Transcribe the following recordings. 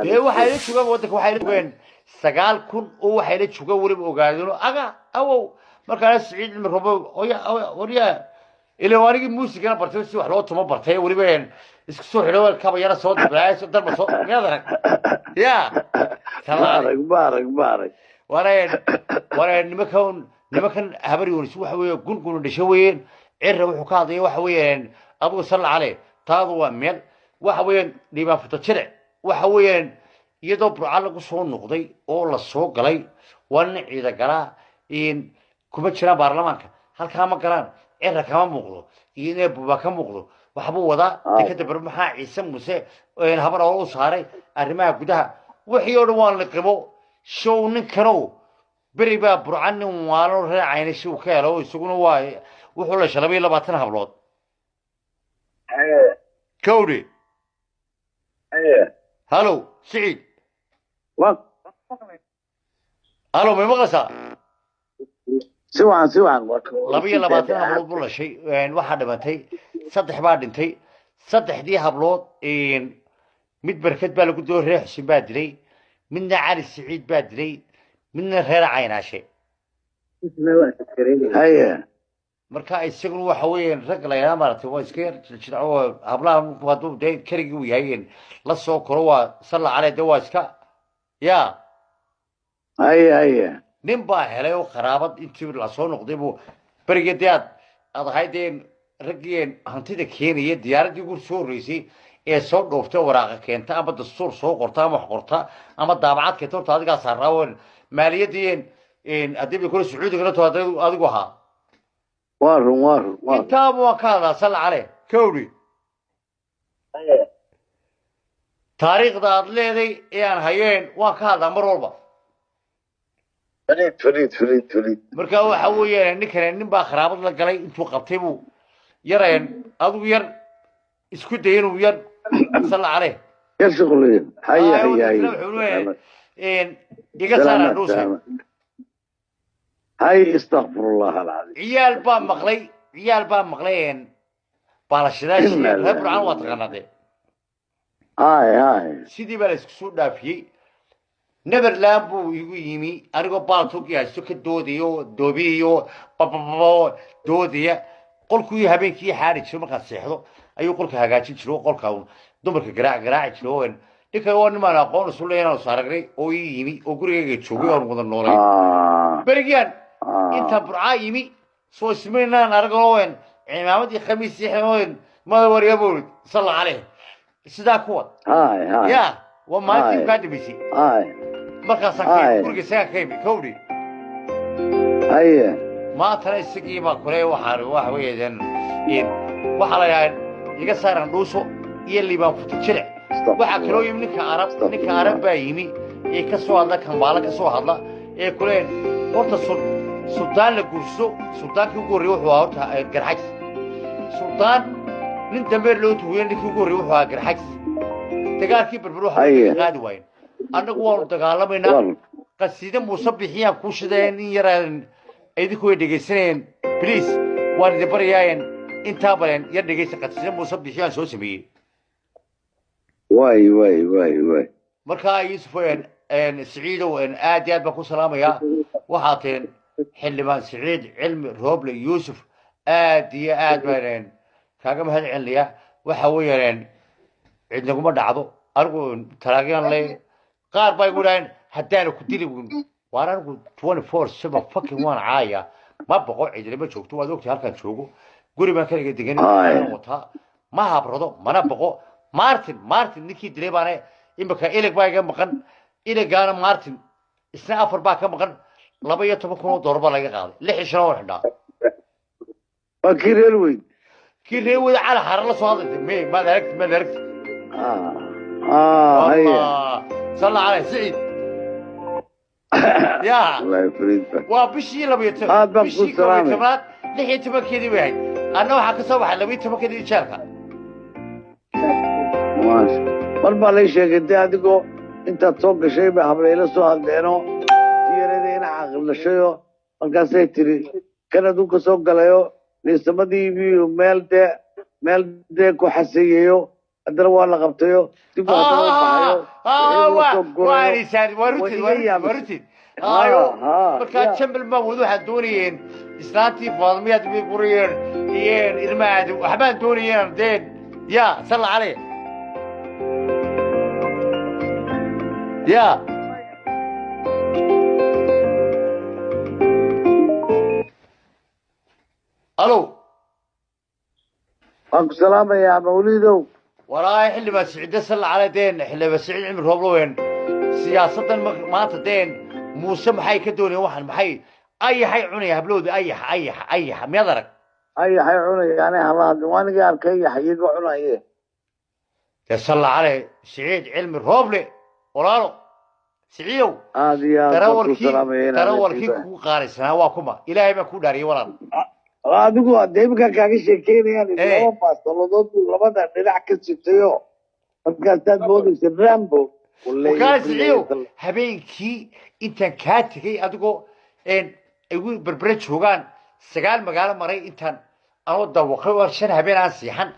dee waxay la joogaan waddanka waxay la joogaan 9,000 oo waxay la joogaan weliba ogaadino aga awow markaana Siciid Cilmi Roobo warya ilaa waanigi muusigana bartay si wax loo tumo bartay weliba isku soo xidho kaba yara soo dablaayso darba soo meedarag ya baarak wareen nimankan habari wariis waxa weeye gungun dhasho weeyeen cirra wuxuu ka hadlay waxa weeyeen abu sallallahu alayhi taadu waa meel waxa weeyeen dhiba futa jire waxa weeyeen iyadoo burca lagu soo noqday oo la soo galay wana ciida galaa in kuma jiraan baarlamaanka halka ma galaan cirra kama muuqdo iyo buuba ka muuqdo waxba wada dekada bar maxaa ciise muuse habar oo saaray arrimaha gudaha wixii oo dhan waa la qabo show ninkano beri baa burcan waalo raacayna si uu ka helo isaguna waa wuxuu la shalay 20 hablood كودي هلو سعيد هلو ما مغلسة سوعا لبي لباتنا هبلود بولا شيء يعني واحد بنتي صدح بعد انتي صدح دي هبلود إن مد بركات بالو كدور ريح سبادري منا علي السعيد بادري منا غير عين شيء هيا marka isaguna waxa weeyeen rag la yaama maartay waa iska jidco hablaha waduu day karigi u yahay la soo koro waa salla calay dawaaska ya هيا nin baa helay oo qaraabad intii la soo noqday buu barigeed aad haydeen ragiyeen hantida keenaya diyaaradii ugu soo horeysay ee soo dhooftay waraaqa keenta ama dastuur soo qorta ama wax qorta ama daabacad keenta horta adiga saaraawan maaliyadeen in adiga kula sacuudiga la tooday adigu ahaa وارن كتاب وكذا صلى عليه كوري تاريخ دار ليدي يعني هيين وكذا مروربا فريد مركا waxa weeyaan ninkan nin baa kharaabad la galay intuu qabtay buu yareen adigu yar isku dayeen uu yar صلى عليه يا شغلين هيا in iga saara dhuusa هاي استغفر الله العظيم عيال با مقلين بالاشداش ربع عن واتقنده هاي سيدي بالس كسو دافيي نبر لامبو يغو يمي انيغو بالتوك ياسو كدوديو دوبيو بابا دوديا قولكو habeenkii xaari jiro marka seexdo ayuu qolka hagaajin jiro qolka dumarka garaac jiro ninka oo niman aqoon isu leeyana saaragnay oo yimi oo gurigayga joogay oo wada noolay barigan inta burca yimi soo ismeynaan aragoowen imaamadii khamiis yaxnoyn ma wariyabul salla alayhi sida kuwa هاي ya wa maalintii ka dibisi marka saakay guriga saakay kowdi هيا ما ترى isagii ma kule waxa weeyeen in waxa la yahay iga saaran dhuuso iyo liibaan futa jire waxa kale oo ninka arab baa yimi ee ka soo hadla kambaala ka soo hadla ee kuleen horta سلطان لقرصو سلطان كيقول روحه هورتا قرحكس سلطان nin dambe loo tuween ninkii ugu horreeyay wuxuu ahaa garxags dagaalkii barbaruuxa qaadi waayeen annagu waanu dagaalamayna qasiida muuse bixiyaan ku shideen in yaraan idinku way dhegaysanayeen please waan idin baryaayeen intaa baleen yar dhegaysa qasiida muuse bixiyaan soo sameeyey واي markaa yuusuf siciidow aad iyo aad baan ku salaamayaa waxaa teen xildhibaan siciid cilmi rooble yuusuf aad iyo aad baan kaaga mahad celinayaa waxa weeyaan cid naguma dhacdo anigu talaagan leh qaar baa igu dhayn haddaan ku dili waan anigu 24/7 fucking waan caaya ma boqo cid lama joogto waad ogtahay halkan joogo guri baan kaliya degan wataa ma habrado mana boqo martin ninkii dilay baan imika ilig baa iga maqan iligaana martin isna afar baa ka maqan $12,000 baa laga qaaday 6 sano oo xidhaa فكير الوين كير هو على حر صادق ما دركت هيا صلى عليه سعيد يا الله يفريدك وبشي لبيت بشي كمان لحيت مكيدي وهي انا waxa ka soo baxay لبيت مكيدي شاركه ماشي marba la sheegay adigoo inta soo gashay ba hableelo soo hadleeno tiiradeen aqlashayo markaasay tiri kanadu ka soo galayo nisamadii meel de ku xasayeeyo hadana waa la qabtayo dib u hadana baxayo وارثان ورثي ايوه marka chamber ma wadu waxa doonayeen islaantii faadmiyad bay quriyeen iyeen ilmaad waxbaan doonayeen deed ya sal عليه ya الو أنك سلام يا موليدو وراي حلي بس سعيد سل على دين حلي بس سعيد عمر روبلوين سياسة ما تدين موسى محي كدوني واحد محي أي حي عني هبلودي أي حي ميضرك أي حي عني يعني هلا وانا قال كي حي يقعنا إيه يصلى عليه سعيد علم الروبلي ورالو سعيدو هذه ترى كي كو قارسنا واكما إلهي ما كو داري ورالو adigu deebka kaaga sheekeynayaan laba baastolodood labada dhinac ka sitayo markaasaad moodaysa rambo وكان سعيو habeenkii intaan kaa tegay adigoo igu berberej hoogaan sagaal magaalo maray intaan anoo dawaqay oo shan habeen aan siixan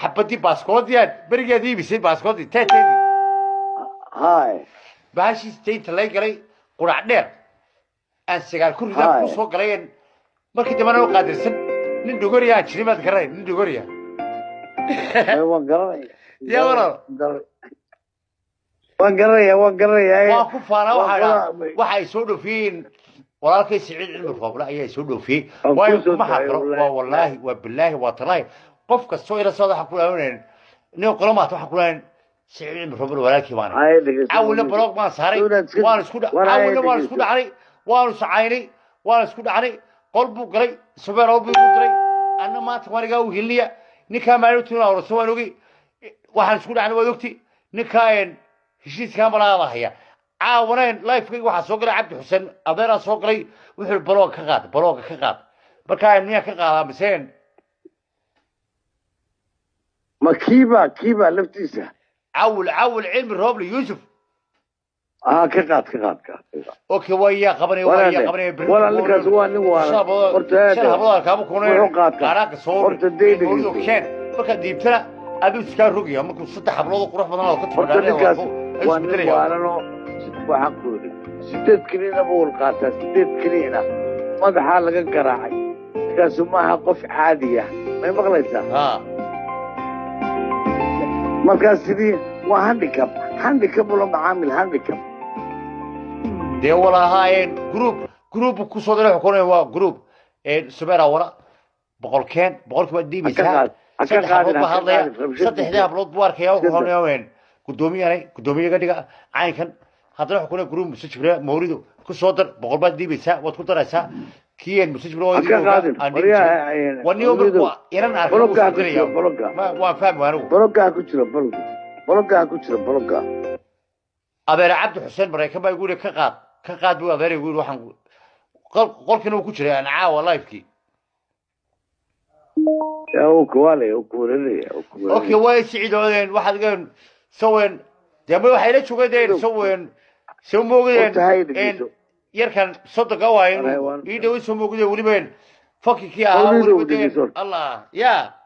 xabadii baaskoodiyaan berigeed iibisay baaskoodii teeteedii hay baashii steynta lay galay qurac dheer aan sagaal ku ridaan ku soo galayeen markii dambana oo qaadirsan nin dhogoriya jirimaad garay nin dhogoriya waan garanay ya wala waan garanay waa ku faana waxa ay soo dhufeen walaalkay Saciid Cilmi Roobla ayaa soo dhufay waayo ma xaqro waa wallahi waa billahi waa talay qof kasto ila soo waxa ku leeyahay nin qolamaad waxa ku leeyahay Saciid Cilmi Roobla walaalkii waana awla blog ma saaray waan isku dhacay waan sacaynay waan isku dhacay قلبه قلي سبحان ربي قدري أنا ما تمارجا وهلية نكا مالوتنا ورسوا نوجي واحد شكون عن ويوكتي نكاين هشيت كامل هذا هي عاونين لايف كي واحد سوقري عبد حسين أبيرا سوقري وحول بلوك كغاد بكاين ميا كغاد مسين ما كيبا لفتيسه عول علم الروبلي يوسف كغاد اوكي ويا قبني ولا لك زوان نوا شنو كابو كونين قراق صور يقولوا كان marka diibtana adu iska rugiyo markuu saddex hablood qurux badan oo ka tirada waxaan ku yiri sideed kiniina buu qaataa sideed kiniina madaxa laga garaacay kaasoo maaha qof caadi ah ma maqlaysaa markaas sidii waa handicap wala macaamil handicap dee walahaayeen group ku soo diray xukunay waa group subera wala boqolkiiba diibisa saddexda hablood buu arkaya oo horeeyeen gudoomiyaha dhiga caynkan haddana xukunay group musajibra mawrido ku soo dar boqolba diibisa waad ku daraysaa kiin musajibra oo waniyo iran arkay waa fahmo anigu بلوكا كوتشرا أبير عبد حسين بريكان بقى يقول كقاد بو أبير يقول وحن قل كانوا كوتشرا أنا عاو لايف كي يا كوالي أوكي واي سعيد عودين واحد قال سوين جابوا حيلة شو قدين سو موجودين يركن صدق قواين يدوي سو موجودين ولبين فكي كيا ولبين الله يا